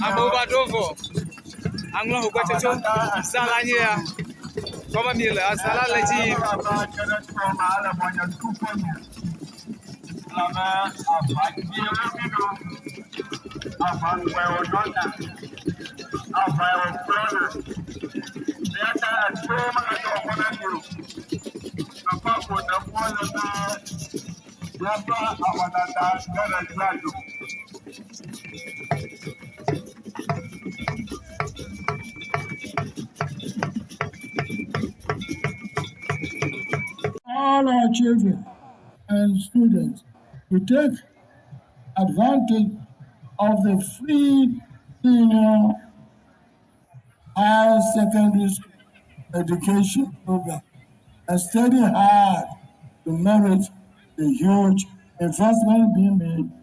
Abobadovo, Anglo Hogbetsotso Zã lá nia, como mila, asala leji. All our children and students to take advantage of the free senior higher secondary school education program and study hard to merit the huge investment being made